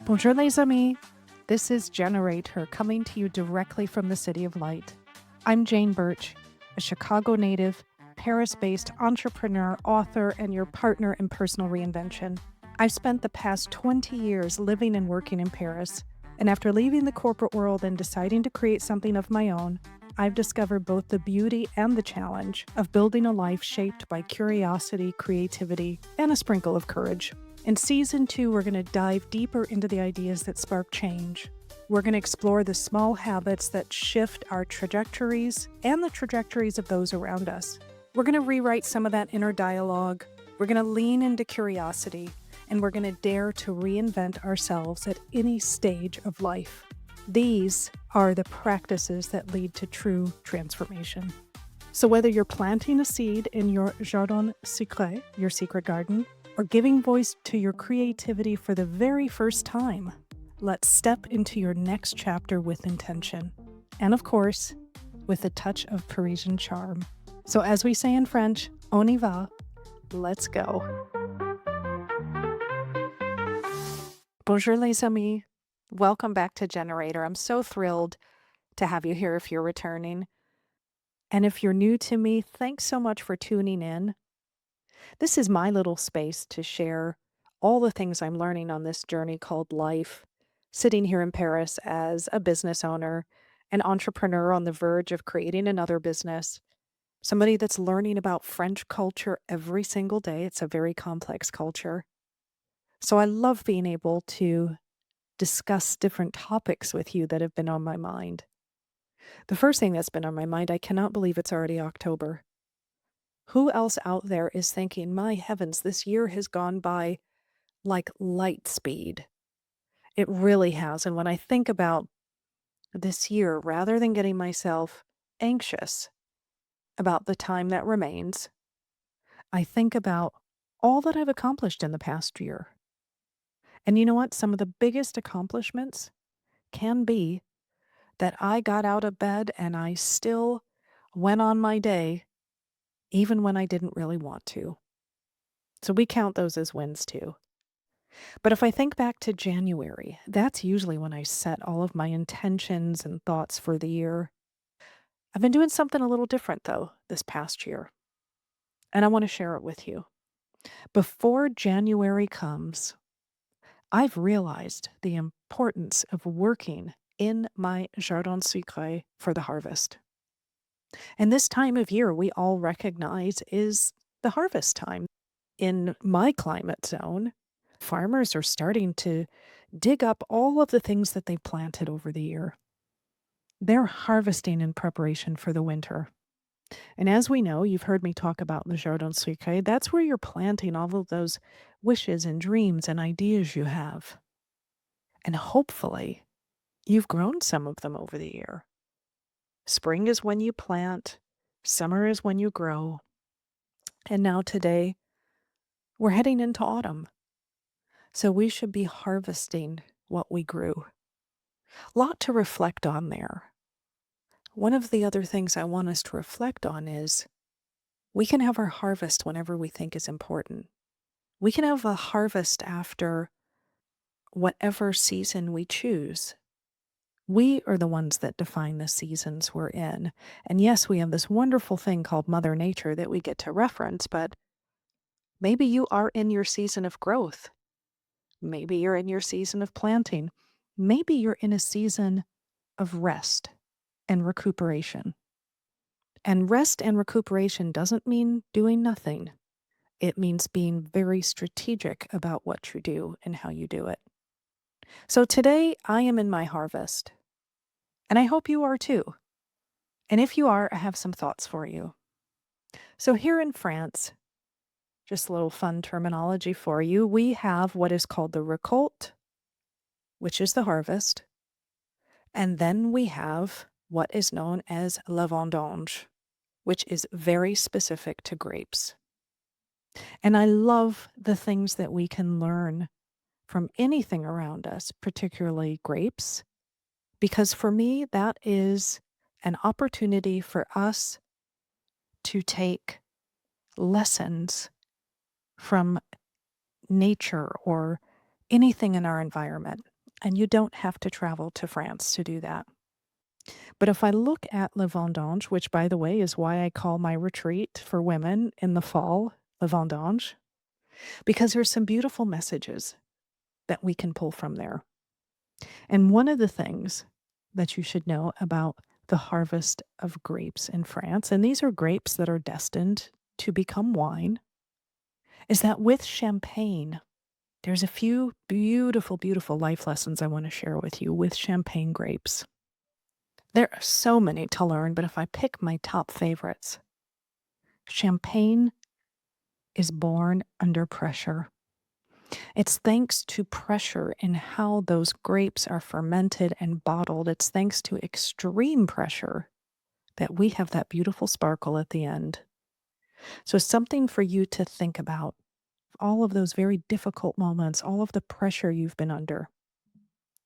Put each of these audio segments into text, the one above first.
Bonjour les amis. This is GenerateHER coming to you directly from the City of Light. I'm Jane Birch, a Chicago native, Paris-based entrepreneur, author, and your partner in personal reinvention. I've spent the past 20 years living and working in Paris, and after leaving the corporate world and deciding to create something of my own, I've discovered both the beauty and the challenge of building a life shaped by curiosity, creativity, and a sprinkle of courage. In Season 2, we're going to dive deeper into the ideas that spark change. We're going to explore the small habits that shift our trajectories and the trajectories of those around us. We're going to rewrite some of that inner dialogue. We're going to lean into curiosity, and we're going to dare to reinvent ourselves at any stage of life. These are the practices that lead to true transformation. So whether you're planting a seed in your Jardin Secret, your secret garden, or giving voice to your creativity for the very first time, let's step into your next chapter with intention. And of course, with a touch of Parisian charm. So as we say in French, on y va, let's go. Bonjour les amis. Welcome back to GenerateHER. I'm so thrilled to have you here if you're returning. And if you're new to me, thanks so much for tuning in. This is my little space to share all the things I'm learning on this journey called life, sitting here in Paris as a business owner, an entrepreneur on the verge of creating another business, somebody that's learning about French culture every single day. It's a very complex culture. So I love being able to discuss different topics with you that have been on my mind. The first thing that's been on my mind, I cannot believe it's already October. Who else out there is thinking, my heavens, this year has gone by like light speed? It really has. And when I think about this year, rather than getting myself anxious about the time that remains, I think about all that I've accomplished in the past year. And you know what? Some of the biggest accomplishments can be that I got out of bed and I still went on my day, even when I didn't really want to. So we count those as wins too. But if I think back to January, that's usually when I set all of my intentions and thoughts for the year. I've been doing something a little different though this past year, and I want to share it with you. Before January comes, I've realized the importance of working in my Jardin Secret for the harvest. And this time of year we all recognize is the harvest time. In my climate zone, farmers are starting to dig up all of the things that they planted over the year. They're harvesting in preparation for the winter. And as we know, you've heard me talk about the Jardin Secret, that's where you're planting all of those wishes and dreams and ideas you have. And hopefully, you've grown some of them over the year. Spring is when you plant, summer is when you grow. And now today, we're heading into autumn. So we should be harvesting what we grew. A lot to reflect on there. One of the other things I want us to reflect on is we can have our harvest whenever we think is important. We can have a harvest after whatever season we choose. We are the ones that define the seasons we're in. And yes, we have this wonderful thing called Mother Nature that we get to reference, but maybe you are in your season of growth. Maybe you're in your season of planting. Maybe you're in a season of rest and recuperation. And rest and recuperation doesn't mean doing nothing. It means being very strategic about what you do and how you do it. So today I am in my harvest, and I hope you are too. And if you are, I have some thoughts for you. So here in France, just a little fun terminology for you, we have what is called the Récolte, which is the harvest. And then we have what is known as la Vendange, which is very specific to grapes. And I love the things that we can learn from anything around us, particularly grapes, because for me, that is an opportunity for us to take lessons from nature or anything in our environment. And you don't have to travel to France to do that. But if I look at Le Vendange, which by the way is why I call my retreat for women in the fall Le Vendange, because there's some beautiful messages that we can pull from there. And one of the things that you should know about the harvest of grapes in France, and these are grapes that are destined to become wine, is that with champagne, there's a few beautiful, beautiful life lessons I want to share with you with champagne grapes. There are so many to learn, but if I pick my top favorites, champagne is born under pressure. It's thanks to pressure in how those grapes are fermented and bottled. It's thanks to extreme pressure that we have that beautiful sparkle at the end. So, something for you to think about all of those very difficult moments, all of the pressure you've been under.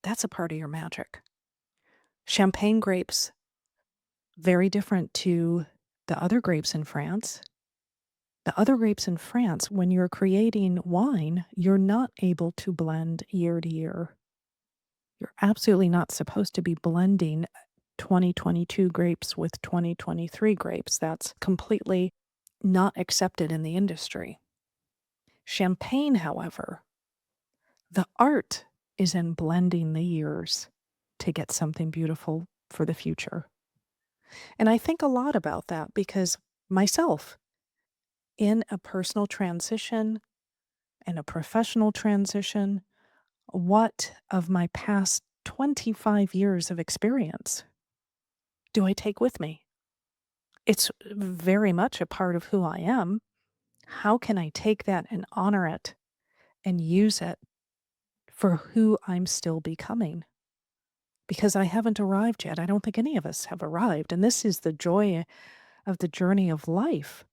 That's a part of your magic. Champagne grapes, very different to the other grapes in France. The other grapes in France, when you're creating wine, you're not able to blend year to year. You're absolutely not supposed to be blending 2022 grapes with 2023 grapes. That's completely not accepted in the industry. Champagne, however, the art is in blending the years to get something beautiful for the future. And I think a lot about that because myself, in a personal transition and a professional transition, what of my past 25 years of experience do I take with me? It's very much a part of who I am. How can I take that and honor it and use it for who I'm still becoming? Because I haven't arrived yet. I don't think any of us have arrived. And this is the joy of the journey of life.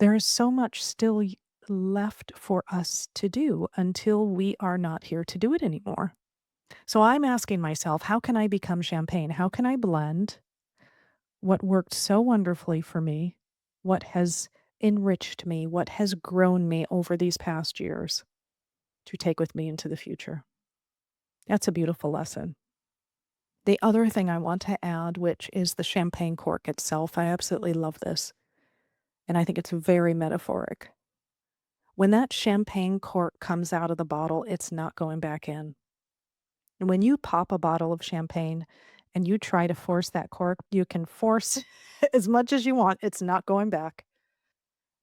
There is so much still left for us to do until we are not here to do it anymore. So I'm asking myself, how can I become champagne? How can I blend what worked so wonderfully for me, what has enriched me, what has grown me over these past years to take with me into the future? That's a beautiful lesson. The other thing I want to add, which is the champagne cork itself, I absolutely love this. And I think it's very metaphoric. When that champagne cork comes out of the bottle, it's not going back in. And when you pop a bottle of champagne and you try to force that cork, you can force as much as you want. It's not going back.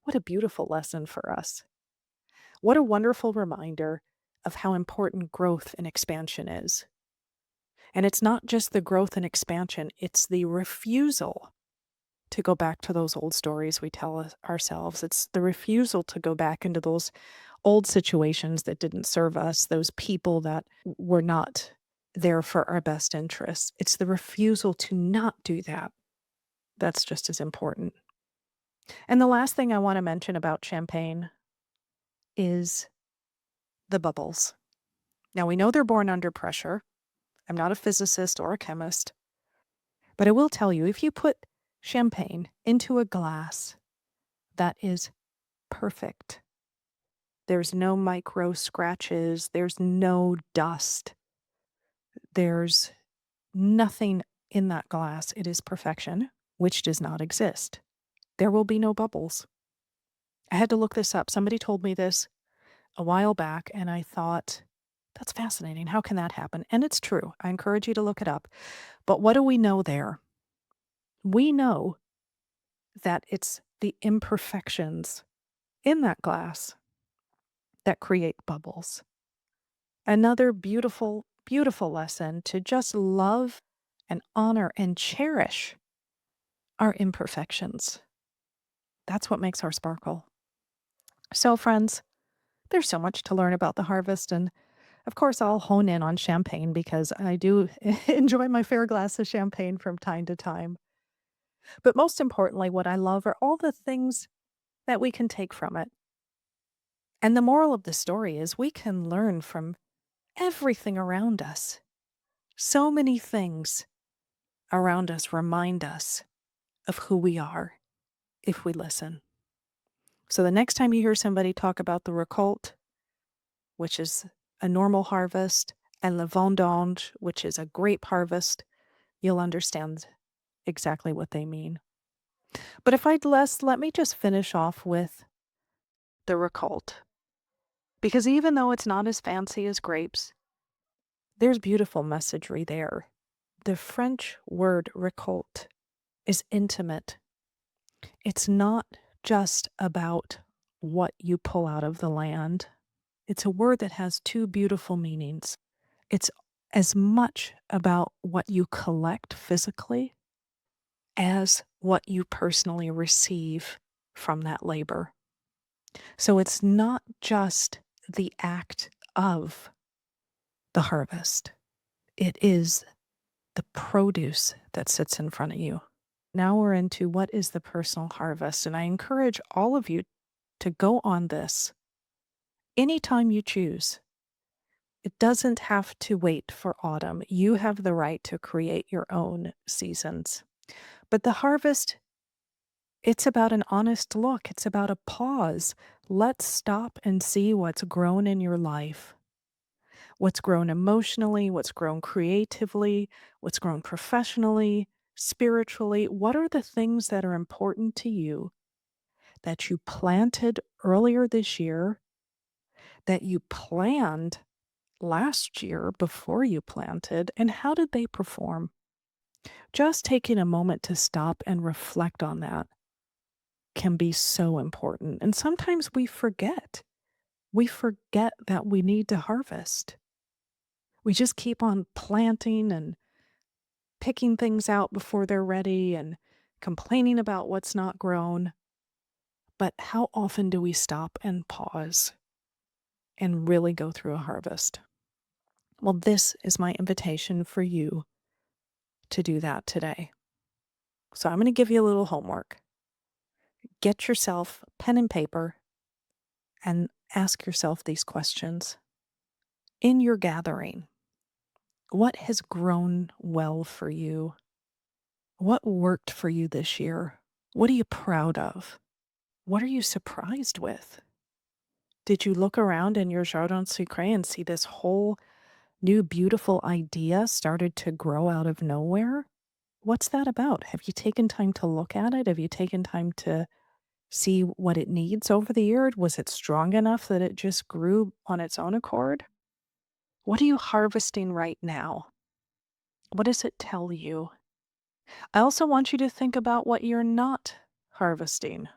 What a beautiful lesson for us. What a wonderful reminder of how important growth and expansion is. And it's not just the growth and expansion, it's the refusal to go back to those old stories we tell ourselves. It's the refusal to go back into those old situations that didn't serve us, those people that were not there for our best interests. It's the refusal to not do that that's just as important. And the last thing I want to mention about champagne is the bubbles. Now, we know they're born under pressure. I'm not a physicist or a chemist, but I will tell you if you put champagne into a glass that is perfect, there's no micro scratches, there's no dust, there's nothing in that glass. It is perfection, which does not exist. There will be no bubbles. I had to look this up. Somebody told me this a while back, and I thought, that's fascinating. How can that happen? And it's true. I encourage you to look it up. But what do we know there? We know that it's the imperfections in that glass that create bubbles. Another beautiful, beautiful lesson to just love and honor and cherish our imperfections. That's what makes our sparkle. So, friends, there's so much to learn about the harvest. And of course, I'll hone in on champagne because I do enjoy my fair glass of champagne from time to time. But most importantly, what I love are all the things that we can take from it. And the moral of the story is we can learn from everything around us. So many things around us remind us of who we are if we listen. So the next time you hear somebody talk about the Récolte, which is a normal harvest, and the vendange, which is a grape harvest, you'll understand exactly what they mean. But if I'd let me just finish off with the Récolte. Because even though it's not as fancy as grapes, there's beautiful messagery there. The French word récolte is intimate. It's not just about what you pull out of the land. It's a word that has two beautiful meanings. It's as much about what you collect physically as what you personally receive from that labor. So it's not just the act of the harvest, it is the produce that sits in front of you. Now we're into what is the personal harvest, and I encourage all of you to go on this anytime you choose. It doesn't have to wait for autumn. You have the right to create your own seasons. But the harvest, it's about an honest look. It's about a pause. Let's stop and see what's grown in your life. What's grown emotionally, what's grown creatively, what's grown professionally, spiritually. What are the things that are important to you that you planted earlier this year, that you planned last year before you planted, and how did they perform? Just taking a moment to stop and reflect on that can be so important. And sometimes we forget. We forget that we need to harvest. We just keep on planting and picking things out before they're ready and complaining about what's not grown. But how often do we stop and pause and really go through a harvest? Well, this is my invitation for you to do that today. So I'm going to give you a little homework. Get yourself pen and paper and ask yourself these questions. In your gathering, what has grown well for you? What worked for you this year? What are you proud of? What are you surprised with? Did you look around in your Jardin Secret and see this whole new beautiful idea started to grow out of nowhere? What's that about? Have you taken time to look at it? Have you taken time to see what it needs over the year? Was it strong enough that it just grew on its own accord? What are you harvesting right now? What does it tell you? I also want you to think about what you're not harvesting.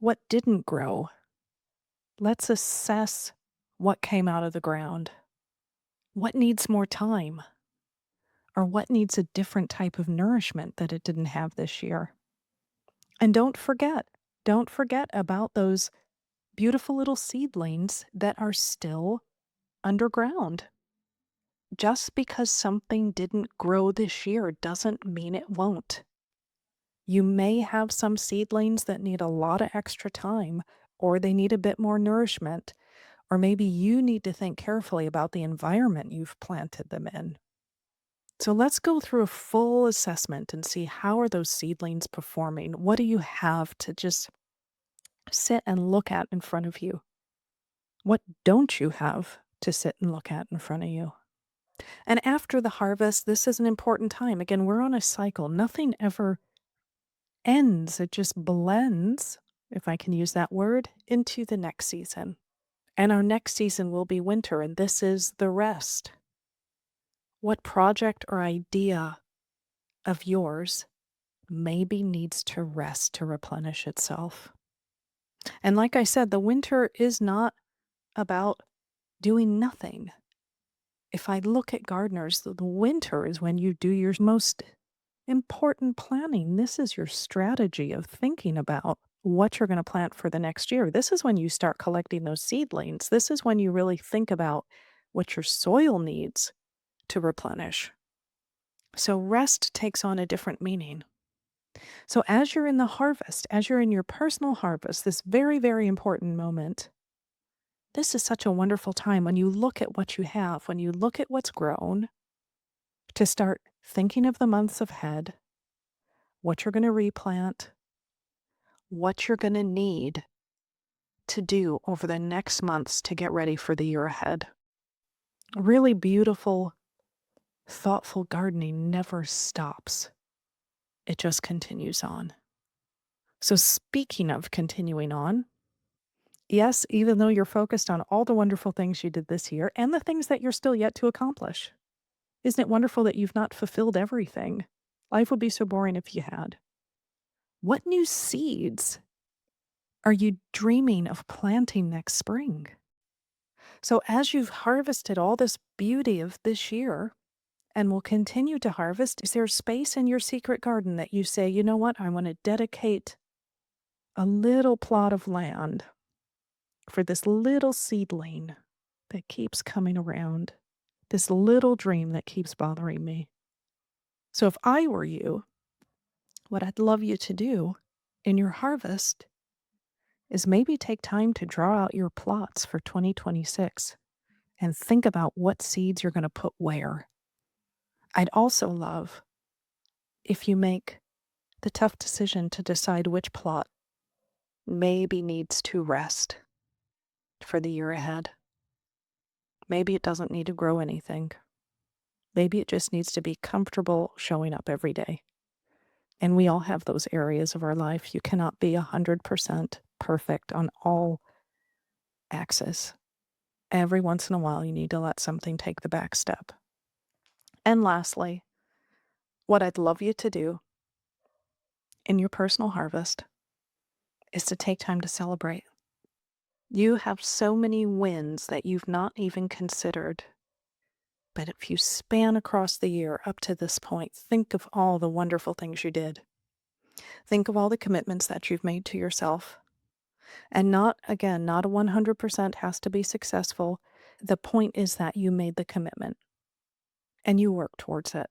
What didn't grow? Let's assess what came out of the ground. What needs more time? Or what needs a different type of nourishment that it didn't have this year? And don't forget about those beautiful little seedlings that are still underground. Just because something didn't grow this year doesn't mean it won't. You may have some seedlings that need a lot of extra time, or they need a bit more nourishment, or maybe you need to think carefully about the environment you've planted them in. So let's go through a full assessment and see how are those seedlings performing? What do you have to just sit and look at in front of you? What don't you have to sit and look at in front of you? And after the harvest, this is an important time. Again, we're on a cycle. Nothing ever ends. It just blends, if I can use that word, into the next season. And our next season will be winter, and this is the rest. What project or idea of yours maybe needs to rest to replenish itself? And like I said, the winter is not about doing nothing. If I look at gardeners, the winter is when you do your most important planning. This is your strategy of thinking about what you're going to plant for the next year. This is when you start collecting those seedlings. This is when you really think about what your soil needs to replenish. So rest takes on a different meaning. So as you're in the harvest, as you're in your personal harvest, this very, very important moment, this is such a wonderful time when you look at what you have, when you look at what's grown, to start thinking of the months ahead, what you're going to replant, what you're going to need to do over the next months to get ready for the year ahead. Really beautiful, thoughtful gardening never stops. It just continues on. So speaking of continuing on, yes, even though you're focused on all the wonderful things you did this year and the things that you're still yet to accomplish, isn't it wonderful that you've not fulfilled everything? Life would be so boring if you had. What new seeds are you dreaming of planting next spring? So as you've harvested all this beauty of this year and will continue to harvest, is there space in your secret garden that you say, you know what, I want to dedicate a little plot of land for this little seedling that keeps coming around, this little dream that keeps bothering me? So if I were you, what I'd love you to do in your harvest is maybe take time to draw out your plots for 2026 and think about what seeds you're going to put where. I'd also love if you make the tough decision to decide which plot maybe needs to rest for the year ahead. Maybe it doesn't need to grow anything. Maybe it just needs to be comfortable showing up every day. And we all have those areas of our life. You cannot be 100% perfect on all axes. Every once in a while, you need to let something take the back step. And lastly, what I'd love you to do in your personal harvest is to take time to celebrate. You have so many wins that you've not even considered. But if you span across the year up to this point, think of all the wonderful things you did. Think of all the commitments that you've made to yourself. And not a 100% has to be successful. The point is that you made the commitment and you work towards it.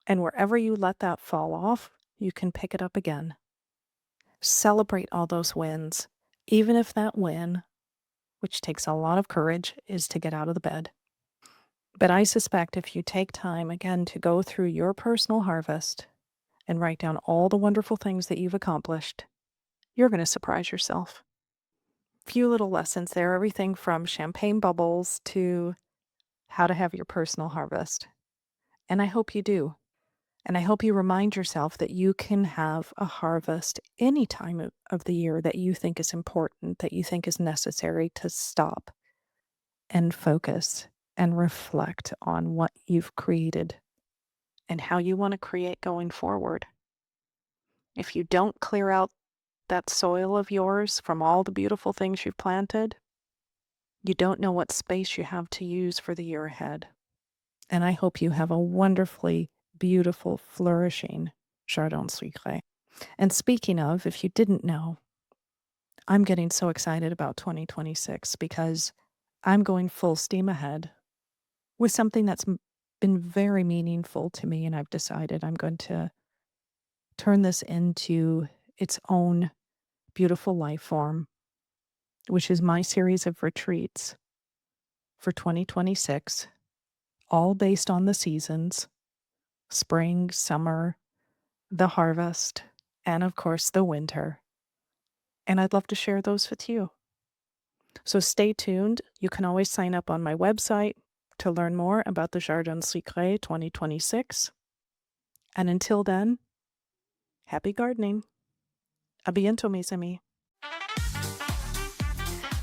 And wherever you let that fall off, you can pick it up again. Celebrate all those wins, even if that win, which takes a lot of courage, is to get out of the bed. But I suspect if you take time, again, to go through your personal harvest and write down all the wonderful things that you've accomplished, you're going to surprise yourself. Few little lessons there, everything from champagne bubbles to how to have your personal harvest. And I hope you do. And I hope you remind yourself that you can have a harvest any time of the year that you think is important, that you think is necessary to stop and focus and reflect on what you've created and how you want to create going forward. If you don't clear out that soil of yours from all the beautiful things you've planted, you don't know what space you have to use for the year ahead. And I hope you have a wonderfully beautiful, flourishing Jardin Secret. And speaking of, if you didn't know, I'm getting so excited about 2026 because I'm going full steam ahead with something that's been very meaningful to me, and I've decided I'm going to turn this into its own beautiful life form, which is my series of retreats for 2026, all based on the seasons: spring, summer, the harvest, and of course the winter. And I'd love to share those with you. So stay tuned. You can always sign up on my website to learn more about the Jardin Secret 2026. And until then, happy gardening. A bientôt, mes amis.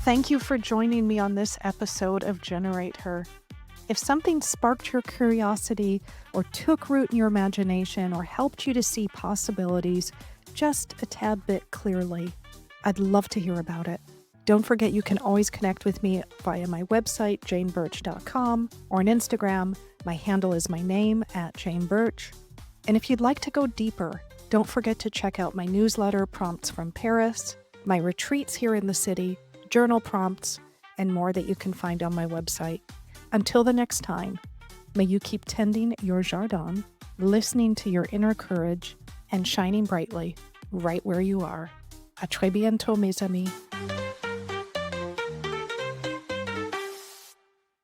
Thank you for joining me on this episode of Generate Her. If something sparked your curiosity or took root in your imagination or helped you to see possibilities just a tad bit clearly, I'd love to hear about it. Don't forget you can always connect with me via my website, janebirch.com, or on Instagram. My handle is my name, @janebirch. And if you'd like to go deeper, don't forget to check out my newsletter, Prompts from Paris, my retreats here in the city, journal prompts, and more that you can find on my website. Until the next time, may you keep tending your jardin, listening to your inner courage, and shining brightly right where you are. À très bientôt, mes amis.